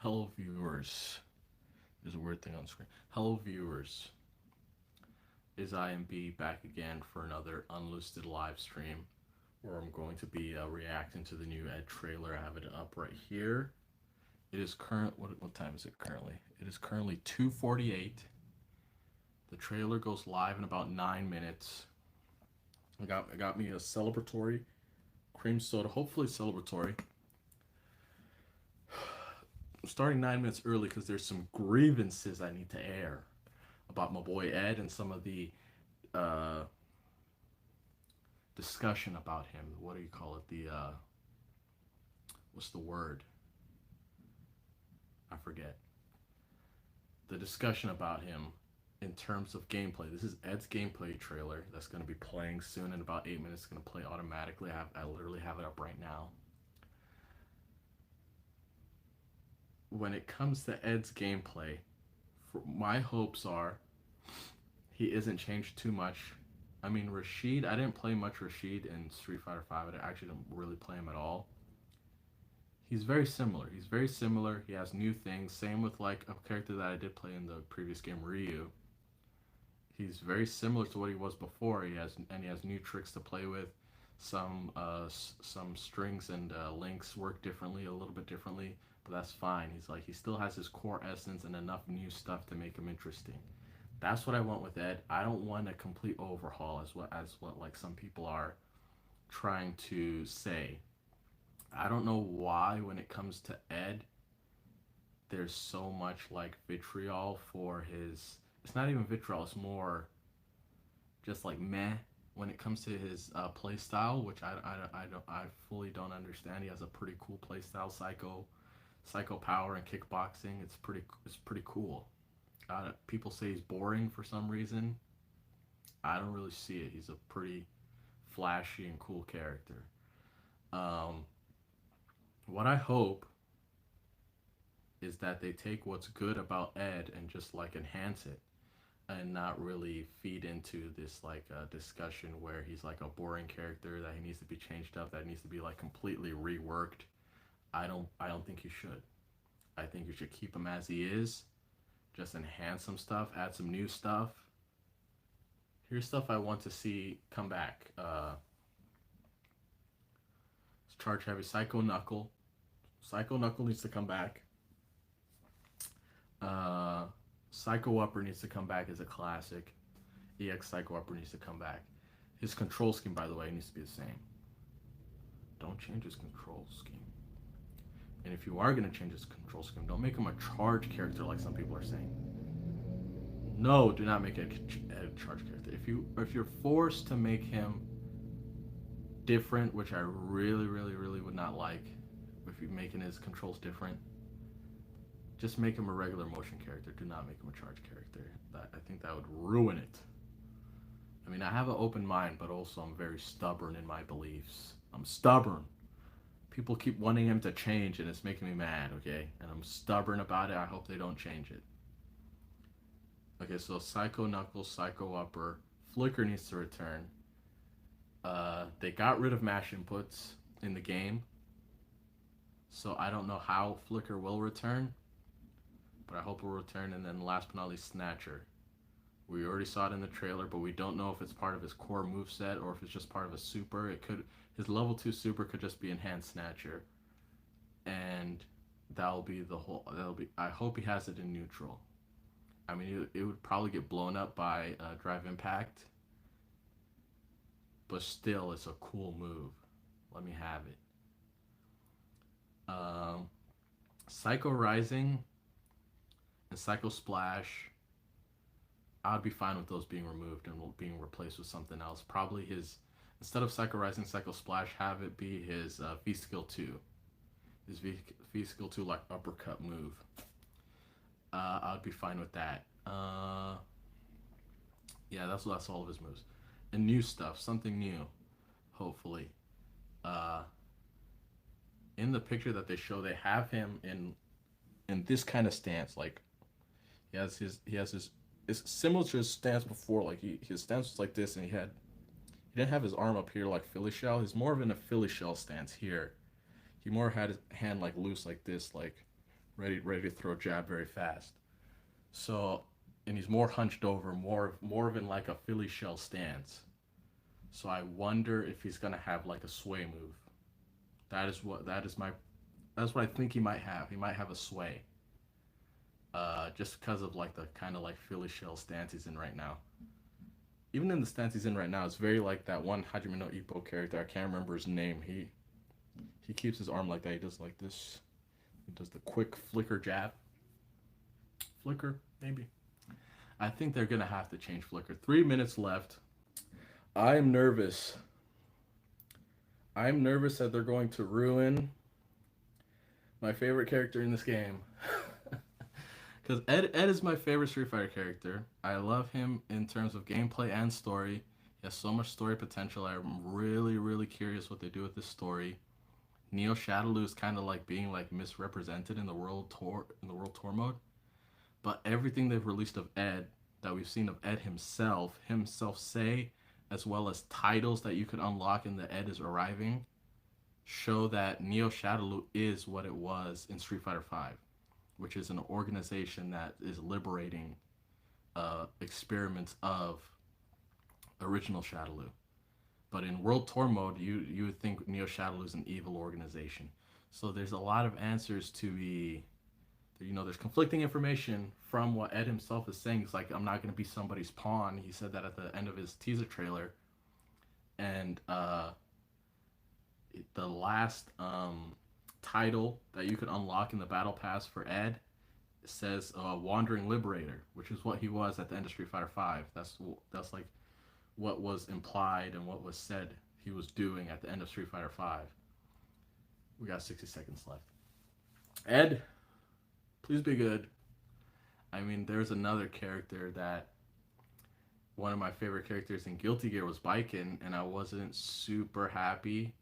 Hello, viewers. There's a weird thing on the screen. Hello, viewers. Is IMB back again for another unlisted live stream where I'm going to be reacting to the new Ed trailer. I have it up right here. It is current. What time is it currently? It is currently 2:48. The trailer goes live in about 9 minutes. I got me a celebratory cream soda. Hopefully celebratory. I'm starting 9 minutes early because there's some grievances I need to air about my boy Ed and some of the uh, discussion about him. What do you call it? What's the word? I forget. The discussion about him in terms of gameplay. This is Ed's gameplay trailer that's going to be playing soon in about 8 minutes. It's going to play automatically. I literally have it up right now. When it comes to Ed's gameplay, my hopes are he isn't changed too much. I mean, Rashid, I didn't play much Rashid in Street Fighter V. I actually didn't really play him at all. He's very similar. He's very similar. He has new things. Same with like a character that I did play in the previous game, Ryu. He's very similar to what he was before. He has new tricks to play with. Some strings and links work differently, a little bit differently, but that's fine. He still has his core essence and enough new stuff to make him interesting. That's what I want with Ed. I don't want a complete overhaul as what like some people are trying to say. I don't know why when it comes to Ed, there's so much like vitriol for his. It's not even vitriol. It's more just like meh when it comes to his play style, which I fully don't understand. He has a pretty cool play style, psycho power and kickboxing. It's pretty cool. People say he's boring for some reason. I don't really see it. He's a pretty flashy and cool character. Um, what I hope is that they take what's good about Ed and just like enhance it and not really feed into this like discussion where he's like a boring character that he needs to be changed up, that needs to be like completely reworked. I don't think you should. I think you should keep him as he is. Just enhance some stuff, add some new stuff. Here's stuff I want to see come back. Charge Heavy, Psycho Knuckle. Psycho Knuckle needs to come back. Uh, Psycho Upper needs to come back as a classic. EX Psycho Upper needs to come back. His control scheme, by the way, needs to be the same. Don't change his control scheme. And if you are going to change his control scheme, don't make him a charge character like some people are saying. No, do not make it a charge character. If you're forced to make him different, which I really would not like, if you're making his controls different, just make him a regular motion character. Do not make him a charge character. I think that would ruin it. I mean, I have an open mind, but also I'm very stubborn in my beliefs. I'm stubborn. People keep wanting him to change, and it's making me mad, okay? And I'm stubborn about it. I hope they don't change it. Okay, so Psycho Knuckles, Psycho Upper, Flicker needs to return. They got rid of mash inputs in the game, so I don't know how Flicker will return, but I hope it will return. And then last but not least, Snatcher. We already saw it in the trailer, but we don't know if it's part of his core move set or if it's just part of a super. His level 2 super could just be enhanced Snatcher, and that'll be the whole. That'll be. I hope he has it in neutral. I mean, it would probably get blown up by Drive Impact, but still, it's a cool move. Let me have it. Um, Psycho Rising and Psycho Splash, I'd be fine with those being removed and being replaced with something else. Probably instead of Psycho Rising, Psycho Splash, have it be his V Skill 2. His V Skill 2 like uppercut move. I'd be fine with that. Yeah, that's all of his moves. And new stuff, something new, hopefully. Uh, in the picture that they show, they have him in this kind of stance. Like he has his it's similar to his stance before. Like his stance was like this, and he didn't have his arm up here like Philly shell. He's more of in a Philly shell stance here. He more had his hand like loose like this, like ready to throw a jab very fast. So, and he's more hunched over, more of in like a Philly shell stance. So I wonder if he's gonna have like a sway move. That's what I think he might have. He might have a sway. Just because of like the kind of like Philly shell stance he's in right now. Even in the stance he's in right now, it's very like that one Hajime no Ippo character. I can't remember his name. He keeps his arm like that. He does like this. He does the quick flicker jab. Flicker, maybe. I think they're gonna have to change flicker. 3 minutes left. I'm nervous. I'm nervous that they're going to ruin my favorite character in this game. Because Ed is my favorite Street Fighter character. I love him in terms of gameplay and story. He has so much story potential. I'm really, really curious what they do with this story. Neo Shadowloo is kind of like being like misrepresented in the world tour mode. But everything they've released of Ed, that we've seen of Ed himself say, as well as titles that you could unlock in the Ed is arriving, show that Neo Shadowloo is what it was in Street Fighter V, which is an organization that is liberating experiments of original Shadowloo. But in World Tour mode, you would think Neo Shadowloo is an evil organization. So there's a lot of answers to be, there's conflicting information from what Ed himself is saying. It's like, I'm not going to be somebody's pawn. He said that at the end of his teaser trailer. And the last title that you could unlock in the Battle Pass for Ed says Wandering Liberator, which is what he was at the end of Street Fighter V. That's like what was implied and what was said he was doing at the end of Street Fighter V. We got 60 seconds left. Ed, please be good. I mean, there's another character that one of my favorite characters in Guilty Gear was Baiken, and I wasn't super happy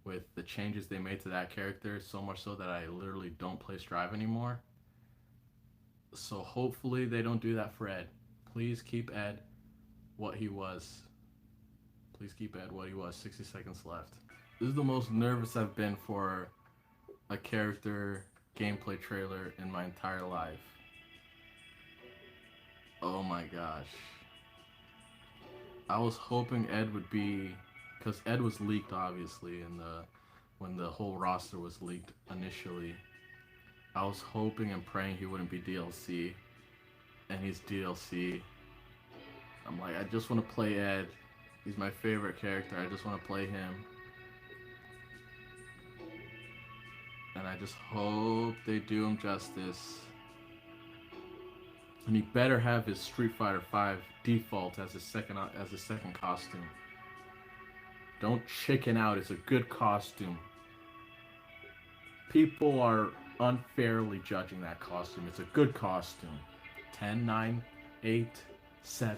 with the changes they made to that character, so much so that I literally don't play Strive anymore. So hopefully they don't do that for Ed. Please keep Ed what he was. Please keep Ed what he was. 60 seconds left. This is the most nervous I've been for a character gameplay trailer in my entire life. Oh my gosh. I was hoping Ed would be, because Ed was leaked obviously when the whole roster was leaked initially. I was hoping and praying he wouldn't be DLC, and he's DLC. I'm like, I just want to play Ed. He's my favorite character. I just want to play him. And I just hope they do him justice. And he better have his Street Fighter V default as his second costume. Don't chicken out. It's a good costume. People are unfairly judging that costume. It's a good costume. 10, 9, 8, 7,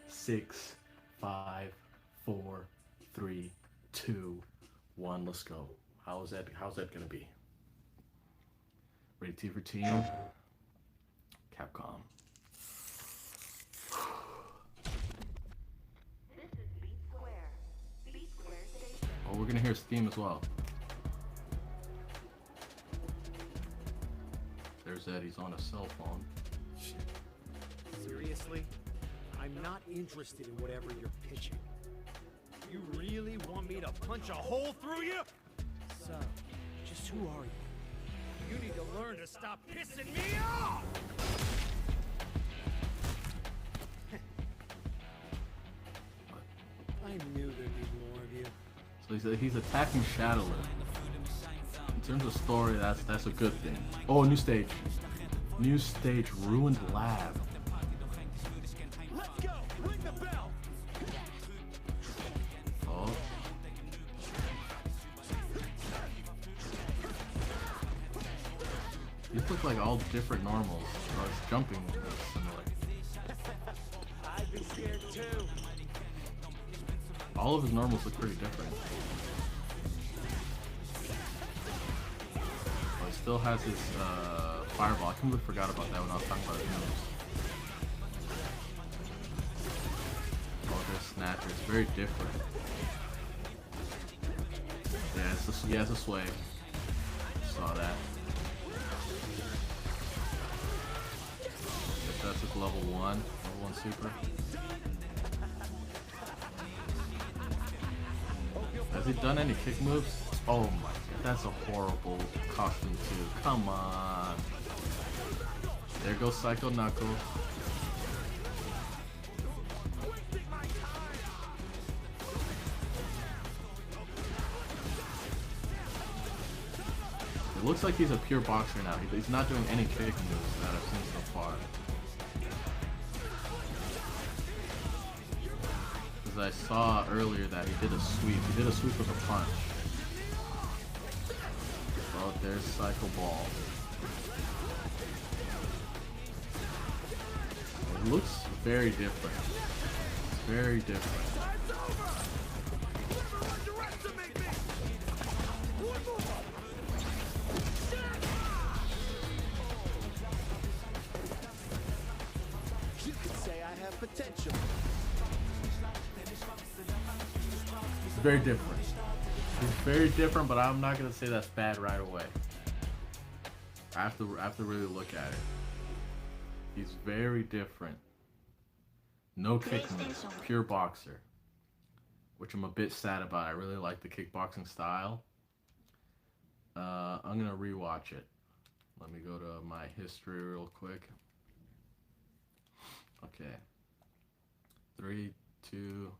6, 5, 4, 3, 2, 1. Let's go. How's that gonna be? Rated T for Team. Capcom. Oh, we're gonna hear Steam as well. There's Ed. He's on a cell phone. Seriously? I'm not interested in whatever you're pitching. You really want me to punch a hole through you? So, just who are you? You need to learn to stop pissing me off! I knew there'd be more of you. So he's attacking Shadowloo. In terms of story, that's a good thing. Oh, new stage. New stage, Ruined Lab. Let's go! Ring the bell! Oh. These look like all different normals. Or it's jumping similar. I'd be scared too. All of his normals look pretty different. Oh, he still has his fireball. I completely forgot about that when I was talking about his moves. Oh, there's Snatcher. It's very different. Yeah, he has a sway. Saw that. level 1 super. Has he done any kick moves? Oh my god, that's a horrible costume too. Come on. There goes Psycho Knuckles. It looks like he's a pure boxer now. He's not doing any kick moves that I've seen so far. Because I saw earlier that he did a sweep. He did a sweep with a punch. Oh, there's Psycho Ball. It looks very different. Very different. You could say I have potential. It's very different. It's very different, but I'm not gonna say that's bad right away. I have to really look at it. He's very different. No kick moves, pure boxer, which I'm a bit sad about. I really like the kickboxing style. I'm gonna rewatch it. Let me go to my history real quick. Okay. 3, 2,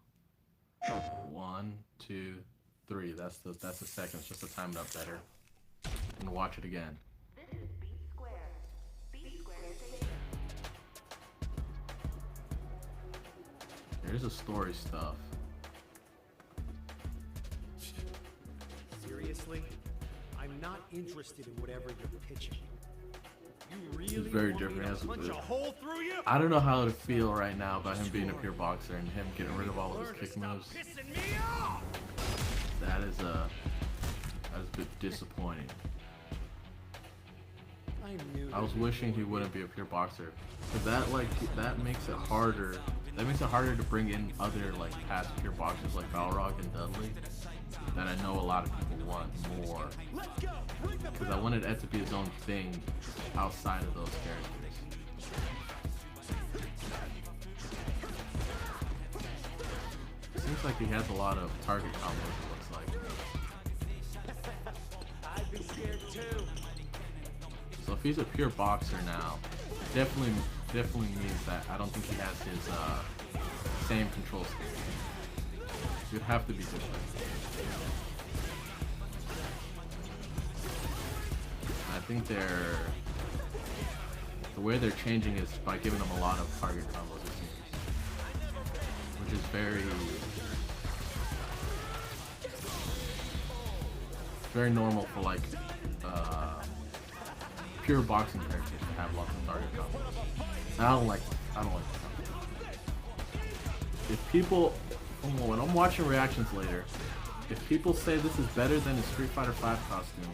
1, 2, 3. That's the seconds, just to time it up better. I'm gonna watch it again. This is Beat Square. Beat Square Station. There's the story stuff. Seriously? I'm not interested in whatever you're pitching. You really very want me different. to punch a hole through you? I don't know how to feel right now about him being a pure boxer and him getting rid of all of his Learn to kick stop moves. pissing me off! That is a bit disappointing. I was wishing he wouldn't be a pure boxer, but that makes it harder. That makes it harder to bring in other like past pure boxers like Balrog and Dudley. That I know a lot of people want more. Because I wanted Ed to be his own thing outside of those characters. It seems like he has a lot of target combos, it looks like. I'd be scared too. So if he's a pure boxer now, definitely means that I don't think he has his same control scheme. You'd have to be different. I think the way they're changing is by giving them a lot of target combos, it seems, which is very normal for like pure boxing characters to have lots of target combos. I don't like that. If people, when I'm watching reactions later, if people say this is better than a Street Fighter V costume,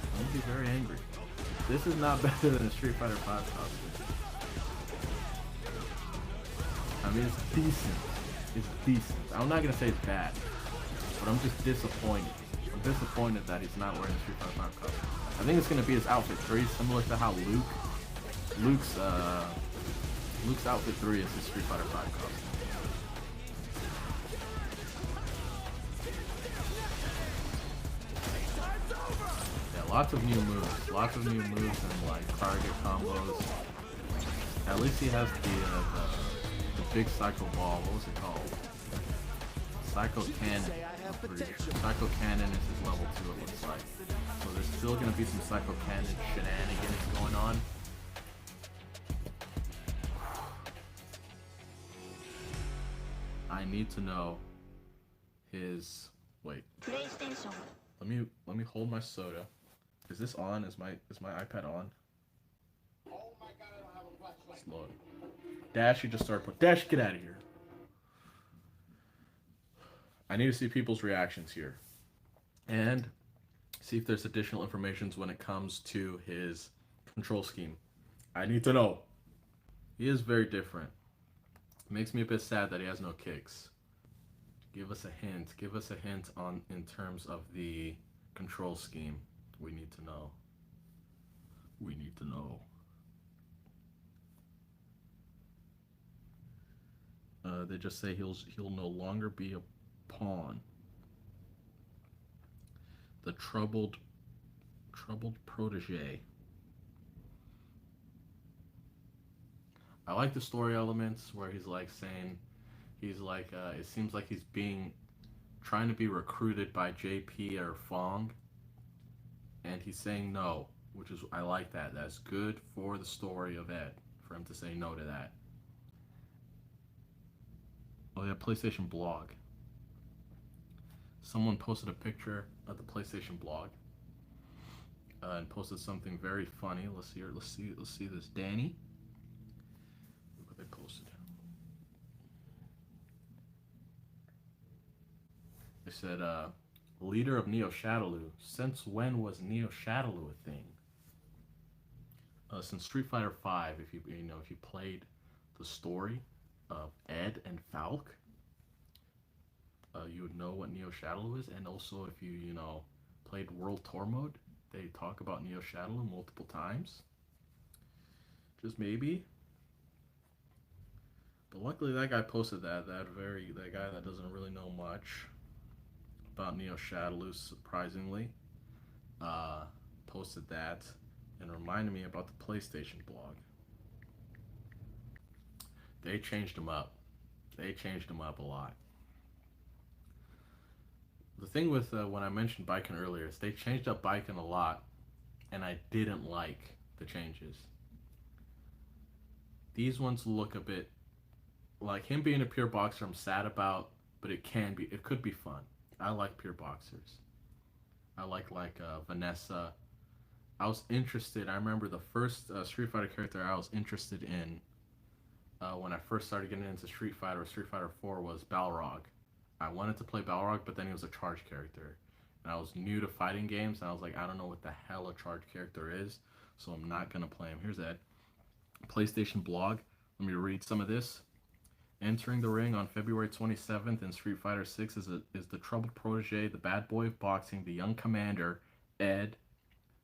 I'm gonna be very angry. This is not better than a Street Fighter V costume. I mean, it's decent. It's decent. I'm not gonna say it's bad, but I'm just disappointed. I'm disappointed that he's not wearing the Street Fighter V costume. I think it's gonna be his outfit 3, similar to how Luke's outfit 3 is his Street Fighter V costume. Yeah, lots of new moves and like target combos. At least he has the big Psycho Ball. What was it called? Psycho Cannon. Psycho Cannon is his level 2, it looks like. So there's still gonna be some Psycho Cannon shenanigans going on. I need to know his. Wait. PlayStation. Let me hold my soda. Is this on? Is my iPad on? It's loading. Dash, you just started putting. Dash, get out of here. I need to see people's reactions here, and see if there's additional information when it comes to his control scheme. I need to know. He is very different. Makes me a bit sad that he has no kicks. Give us a hint. Give us a hint on in terms of the control scheme. We need to know. We need to know. They just say he'll no longer be a pawn. The troubled protege. I like the story elements where he's like saying he's like it seems like he's being trying to be recruited by JP or Fong, and he's saying no, which is I like that. That's good for the story of Ed for him to say no to that. Oh yeah, PlayStation blog. Someone posted a picture of the PlayStation blog and posted something very funny. Let's see. Let's see this. Danny. Look what they posted. They said, "Leader of Neo Shadaloo. Since when was Neo Shadaloo a thing? Since Street Fighter V. If you played the story of Ed and Falk, you would know what Neo Shadaloo is, and also if you played World Tour Mode, they talk about Neo Shadaloo multiple times. Just maybe. But luckily that guy posted that guy that doesn't really know much about Neo Shadaloo, surprisingly, posted that and reminded me about the PlayStation blog. They changed him up. They changed him up a lot. The thing with when I mentioned Baiken earlier is they changed up Baiken a lot, and I didn't like the changes. These ones look a bit like him being a pure boxer. I'm sad about, but it could be fun. I like pure boxers. I like Vanessa. I was interested. I remember the first Street Fighter character I was interested in when I first started getting into Street Fighter 4 was Balrog. I wanted to play Balrog, but then he was a charge character. And I was new to fighting games, and I was like, I don't know what the hell a charge character is, so I'm not going to play him. Here's that PlayStation blog. Let me read some of this. Entering the ring on February 27th in Street Fighter 6 is the troubled protege, the bad boy of boxing, the young commander, Ed,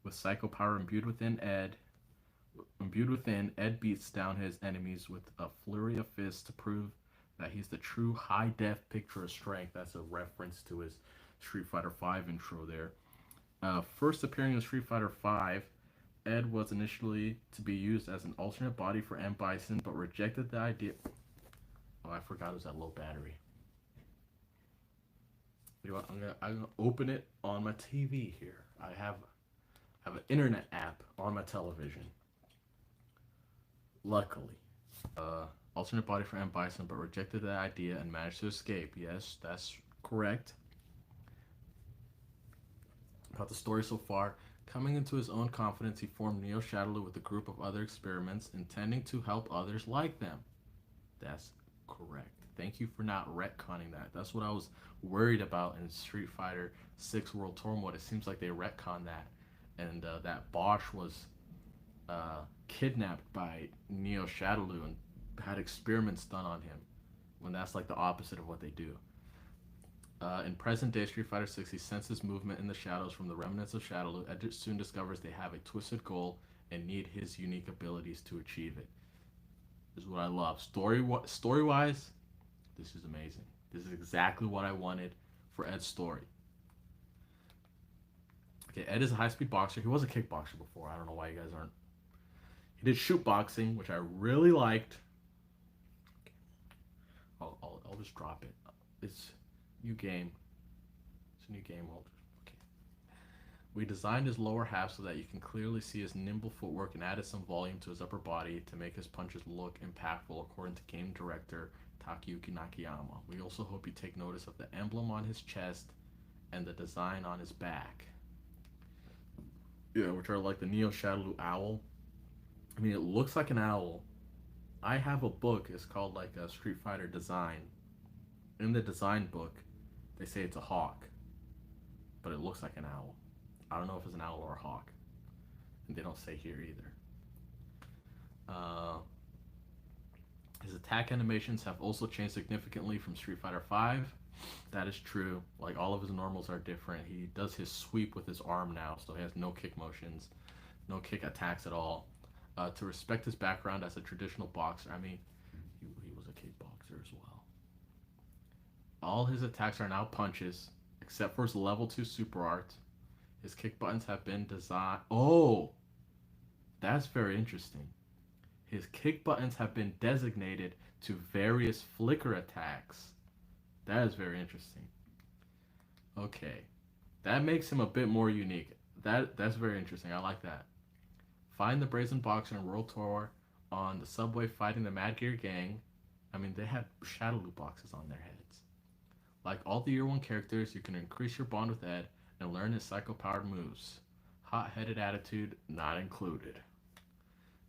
with psycho power imbued within, Ed beats down his enemies with a flurry of fists to prove that he's the true high-def picture of strength. That's a reference to his Street Fighter V intro there. First appearing in Street Fighter V, Ed was initially to be used as an alternate body for M. Bison, but rejected the idea. Oh, I forgot it was at low battery. You know what? I'm gonna open it on my TV here. I have an internet app on my television. Luckily, alternate body for M. Bison, but rejected the idea and managed to escape. Yes, that's correct. About the story so far, coming into his own confidence, he formed Neo Shadaloo with a group of other experiments, intending to help others like them. That's correct. Thank you for not retconning that. That's what I was worried about in Street Fighter 6 World Tour Mode. It seems like they retconned that, and that Bosch was kidnapped by Neo Shadaloo and had experiments done on him, when that's like the opposite of what they do. In present-day Street Fighter 6, he senses movement in the shadows from the remnants of Shadaloo. Ed soon discovers they have a twisted goal and need his unique abilities to achieve it. This is what I love. Story-wise, this is amazing. This is exactly what I wanted for Ed's story. Okay, Ed is a high-speed boxer. He was a kickboxer before. I don't know why you guys aren't. He did shoot boxing, which I really liked. I'll just drop it. It's new game. It's a new game. Okay. We designed his lower half so that you can clearly see his nimble footwork and added some volume to his upper body to make his punches look impactful, according to game director Takayuki Nakayama. We also hope you take notice of the emblem on his chest and the design on his back. Yeah, which are like the Neo Shadaloo owl. I mean, it looks like an owl. I have a book. It's called like a Street Fighter design. In the design book, they say it's a hawk, but it looks like an owl. I don't know if it's an owl or a hawk, and they don't say here either. His attack animations have also changed significantly from Street Fighter V. That is true. Like, all of his normals are different. He does his sweep with his arm now, so he has no kick motions. no kick attacks at all. To respect his background as a traditional boxer, I mean, he was a kickboxer as well. All his attacks are now punches, except for his level 2 super art. His kick buttons have been designed. Oh, that's very interesting. His kick buttons have been designated to various flicker attacks. That is very interesting. Okay, that makes him a bit more unique. That's very interesting. I like that. Find the Brazen Boxer in World Tour on the subway fighting the Mad Gear Gang. I mean, they had shadow loot boxes on their heads. Like all the Year 1 characters, you can increase your bond with Ed and learn his psycho-powered moves. Hot-headed attitude not included.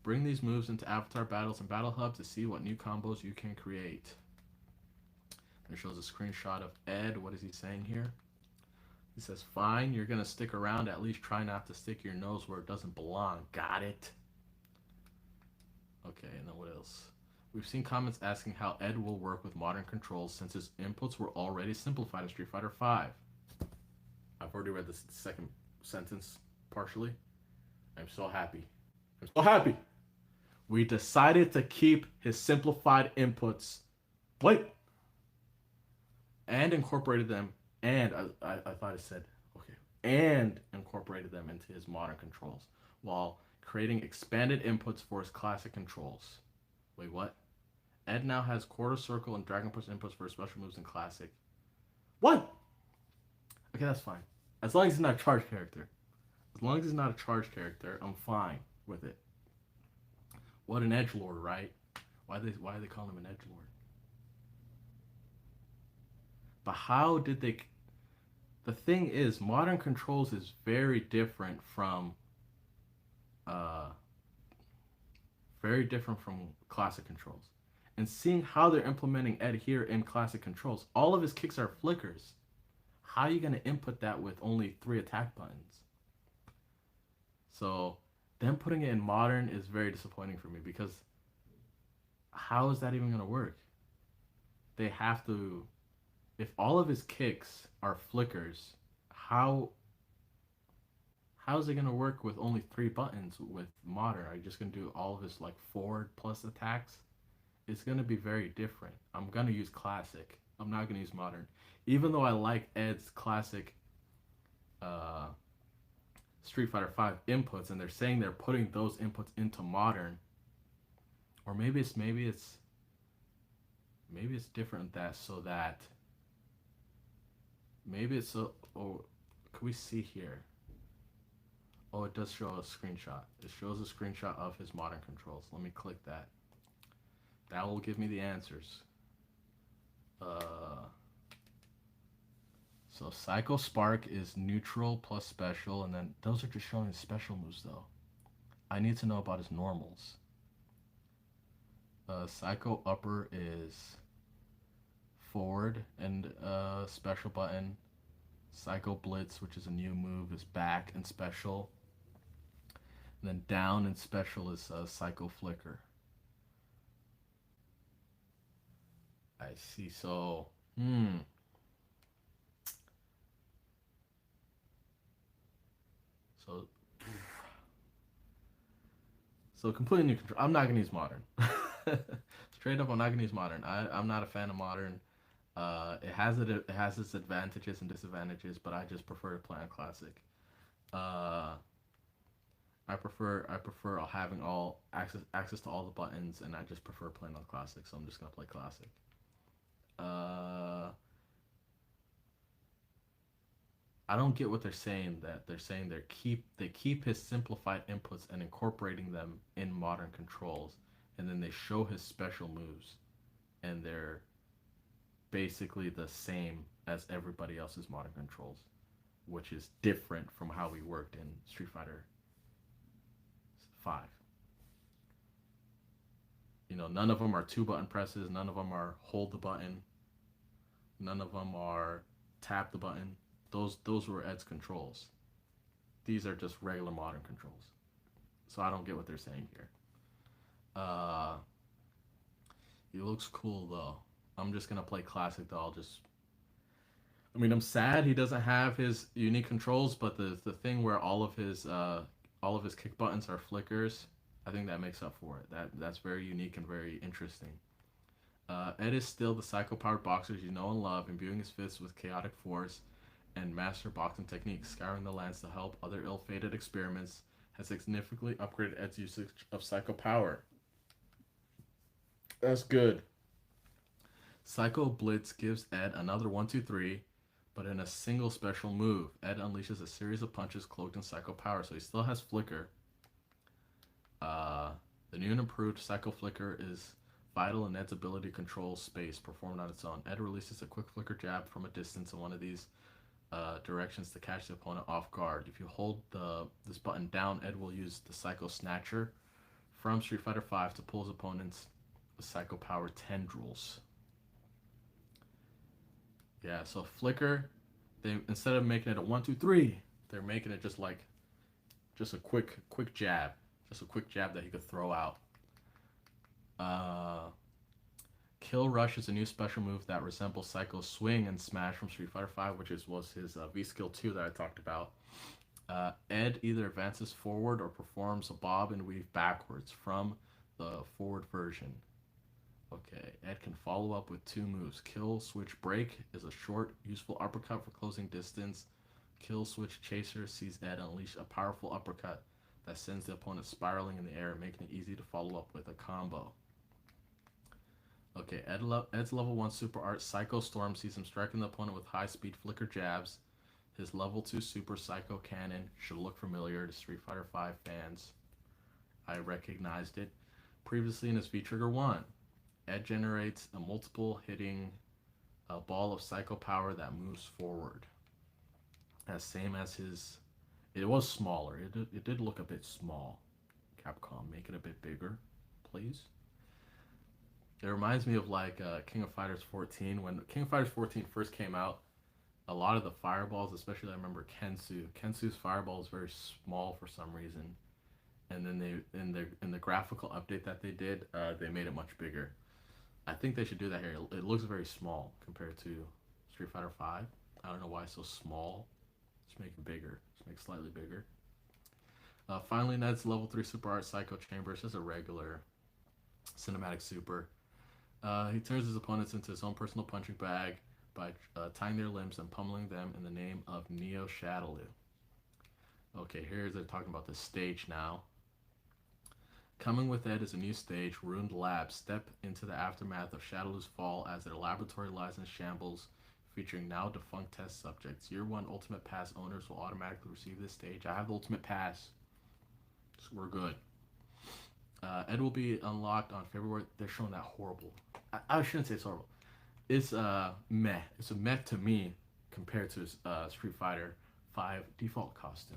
Bring these moves into Avatar battles and Battle Hub to see what new combos you can create. It shows a screenshot of Ed. What is he saying here? He says, fine, you're going to stick around. At least try not to stick your nose where it doesn't belong. Got it? Okay, and then what else? We've seen comments asking how Ed will work with modern controls since his inputs were already simplified in Street Fighter V. I've already read the second sentence partially. I'm so happy. I'm so happy. We decided to keep his simplified inputs. Wait. And incorporated them. And I thought it said, okay. And incorporated them into his modern controls while creating expanded inputs for his classic controls. Wait, what? Ed now has quarter circle and Dragon Punch inputs for his special moves in classic. What? Okay, that's fine. As long as he's not a charged character. As long as he's not a charged character, I'm fine with it. What an edgelord, right? Why do they call him an edgelord? But how did they... The thing is, modern controls is very different from classic controls. And seeing how they're implementing Ed here in classic controls, all of his kicks are flickers. How are you going to input that with only 3 attack buttons? So them putting it in modern is very disappointing for me because how is that even going to work? They have to... If all of his kicks are flickers, how is it going to work with only 3 buttons with modern? Are you just going to do all of his like forward plus attacks? It's going to be very different. I'm going to use classic. I'm not going to use modern. Even though I like Ed's classic Street Fighter V inputs, and they're saying they're putting those inputs into modern, or maybe it's different that maybe it's so. Oh, can we see here? Oh, it does show a screenshot. It shows a screenshot of his modern controls. Let me click that. That will give me the answers. So Psycho Spark is neutral plus special, and then those are just showing his special moves though. I need to know about his normals. Psycho Upper is forward and special button. Psycho Blitz, which is a new move, is back and special. And then down and special is Psycho Flicker. I see. So, So completely new control. I'm not gonna use modern. Straight up, I'm not gonna use modern. I'm not a fan of modern. It has its advantages and disadvantages, but I just prefer to play on classic. I prefer having all access to all the buttons, and I just prefer playing on classic. So I'm just gonna play classic. I don't get what they're saying. That they're saying they keep his simplified inputs and incorporating them in modern controls, and then they show his special moves, and they're basically the same as everybody else's modern controls, which is different from how we worked in Street Fighter V. You know, none of them are 2-button presses. None of them are hold the button. None of them are tap the button. Those were Ed's controls. These are just regular modern controls. So I don't get what they're saying here. He looks cool though. I'm just gonna play classic though. I'm sad he doesn't have his unique controls, but the thing where all of his All of his kick buttons are flickers. I think that makes up for it. That's very unique and very interesting. Ed is still the psycho-powered boxer you know and love, imbuing his fists with chaotic force and master boxing techniques, scouring the lands to help other ill-fated experiments, has significantly upgraded Ed's usage of psycho power. That's good. Psycho Blitz gives Ed another 1-2-3, but in a single special move. Ed unleashes a series of punches cloaked in psycho power, so he still has flicker. The new and improved Psycho Flicker is vital in Ed's ability to control space, performed on its own. Ed releases a quick flicker jab from a distance in one of these directions to catch the opponent off guard. If you hold this button down, Ed will use the Psycho Snatcher from Street Fighter V to pull his opponent's Psycho Power tendrils. Yeah, so flicker, they instead of making it a 1-2-3, they're making it just a quick jab, just a quick jab that he could throw out. Kill Rush is a new special move that resembles Psycho Swing and Smash from Street Fighter V, which was his V Skill 2 that I talked about. Ed either advances forward or performs a bob and weave backwards from the forward version. Okay, Ed can follow up with two moves. Kill Switch Break is a short, useful uppercut for closing distance. Kill Switch Chaser sees Ed unleash a powerful uppercut that sends the opponent spiraling in the air, making it easy to follow up with a combo. Okay, Ed's level 1 super art Psycho Storm sees him striking the opponent with high-speed flicker jabs. His level 2 super Psycho Cannon should look familiar to Street Fighter V fans. I recognized it previously in his V-Trigger 1. Ed generates a multiple hitting ball of Psycho Power that moves forward. As same as his... It was smaller. It did look a bit small. Capcom, make it a bit bigger, please. It reminds me of like King of Fighters 14. When King of Fighters 14 first came out, a lot of the fireballs, especially I remember Kensu's fireball is very small for some reason. And then they in the graphical update that they did, they made it much bigger. I think they should do that here. It looks very small compared to Street Fighter V. I don't know why it's so small. Just make it bigger. Just make it slightly bigger. Finally, Ned's level 3 super art Psycho Chamber. It's just a regular cinematic super. He turns his opponents into his own personal punching bag by tying their limbs and pummeling them in the name of Neo Shadaloo. Okay, here they're talking about the stage now. Coming with Ed is a new stage, Ruined Labs. Step into the aftermath of Shadaloo's fall as their laboratory lies in shambles, featuring now defunct test subjects. Year 1 Ultimate Pass owners will automatically receive this stage. I have the Ultimate Pass, so we're good. Ed will be unlocked on February. They're showing that horrible. I shouldn't say it's horrible. It's meh. It's a meh to me compared to his Street Fighter V default costume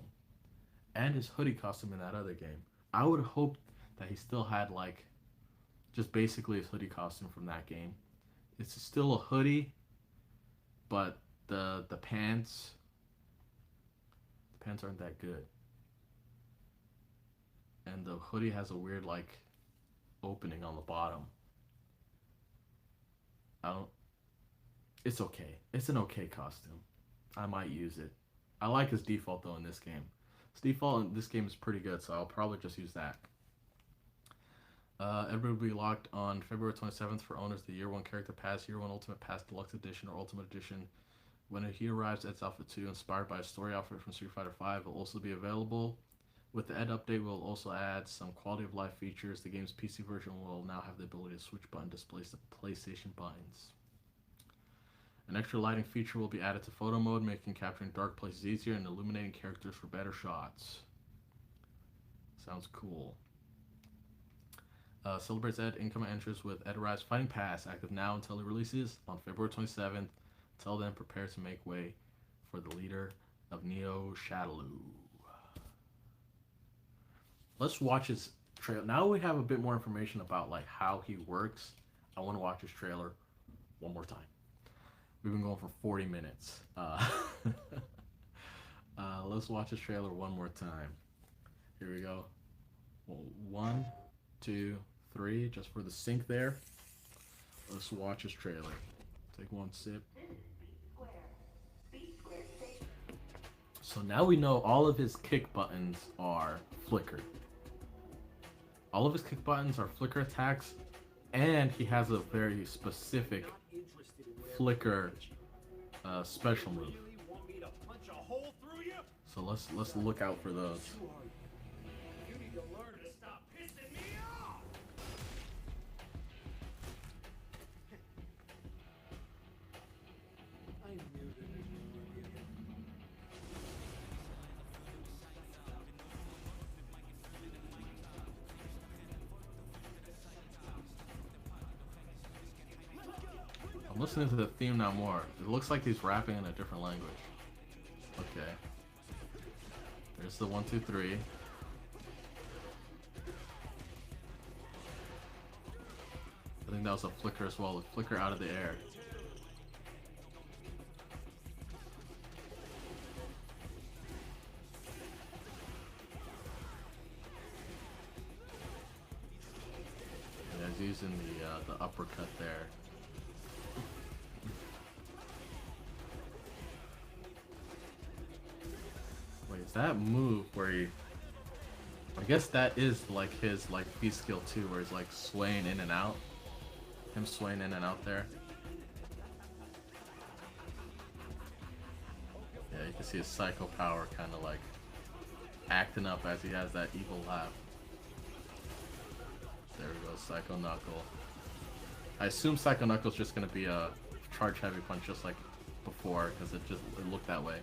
and his hoodie costume in that other game. I would hope that he still had like just basically his hoodie costume from that game. It's still a hoodie, but the pants aren't that good. And the hoodie has a weird like opening on the bottom. It's okay. It's an okay costume. I might use it. I like his default though in this game. His default in this game is pretty good, so I'll probably just use that. Everybody will be locked on February 27th for owners of the Year 1 Character Pass, Year 1 Ultimate Pass Deluxe Edition, or Ultimate Edition. When he arrives, Ed's Outfit 2, inspired by a story outfit from Street Fighter V, will also be available. With the Ed update, we'll also add some quality of life features. The game's PC version will now have the ability to switch button displays to PlayStation buttons. An extra lighting feature will be added to photo mode, making capturing dark places easier and illuminating characters for better shots. Sounds cool. Celebrates Ed incoming entries with Ed Arrives Fighting Pass, active now until it releases on February 27th. Until then, prepare to make way for the leader of Neo Shadaloo. Let's watch his trailer. Now we have a bit more information about like how he works. I want to watch his trailer one more time. We've been going for 40 minutes. Let's watch his trailer one more time. Here we go. Well, 1, 2, 3, just for the sync there. Let's watch his trailer. Take one sip. This is B Square. B Square Station. So now we know all of his kick buttons are flicker. All of his kick buttons are flicker attacks, and he has a very specific flicker special move. So let's look out for those. You need to learn to stop pissing me off. I knew that you were an idiot. I'm listening to the theme now more. It looks like he's rapping in a different language. Okay. There's the 1, 2, 3. I think that was a flicker as well. A flicker out of the air. Yeah, he's using the uppercut there. Wait, is that move where he... I guess that is like his like B skill too, where he's like swaying in and out. Him swaying in and out there. Yeah, you can see his psycho power kind of like acting up as he has that evil laugh. There we go, Psycho Knuckle. I assume Psycho Knuckle's just gonna be a charge heavy punch just like before, because it looked that way.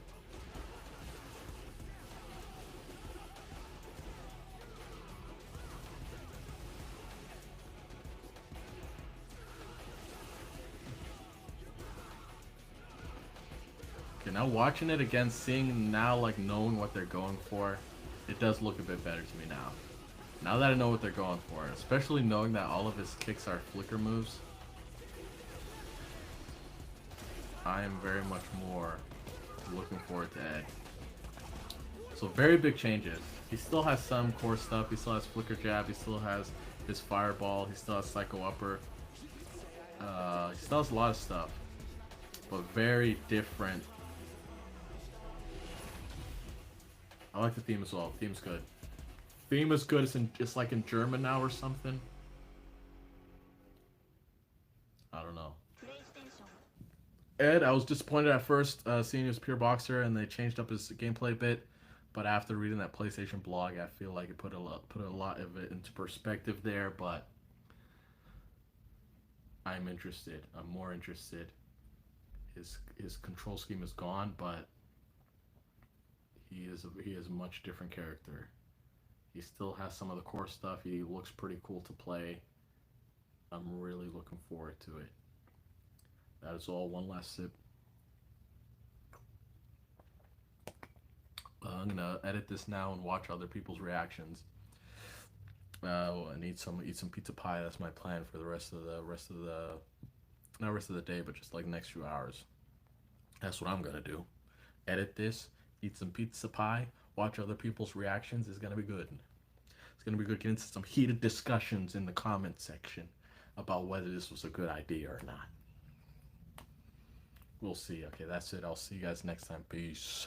Okay, now watching it again, seeing now, like knowing what they're going for, it does look a bit better to me now. Now that I know what they're going for, especially knowing that all of his kicks are flicker moves, I am very much more looking forward to Ed. So very big changes. He still has some core stuff, he still has flicker jab, he still has his fireball, he still has psycho upper. He still has a lot of stuff, but very different. I like the theme as well. Theme's good. Theme is good. It's like in German now or something. I don't know. Ed, I was disappointed at first seeing he was pure boxer and they changed up his gameplay a bit, but after reading that PlayStation blog, I feel like it put a lot of it into perspective there. But I'm interested. I'm more interested. His control scheme is gone, but he is a much different character. He still has some of the core stuff. He looks pretty cool to play. I'm really looking forward to it. That is all. One last sip. I'm gonna edit this now and watch other people's reactions. And eat some pizza pie. That's my plan for the rest of the not rest of the day, but just like next few hours. That's what I'm gonna do. Edit this, eat some pizza pie, watch other people's reactions. It's gonna be good. It's gonna be good. Get into some heated discussions in the comment section about whether this was a good idea or not. We'll see. Okay, that's it. I'll see you guys next time. Peace.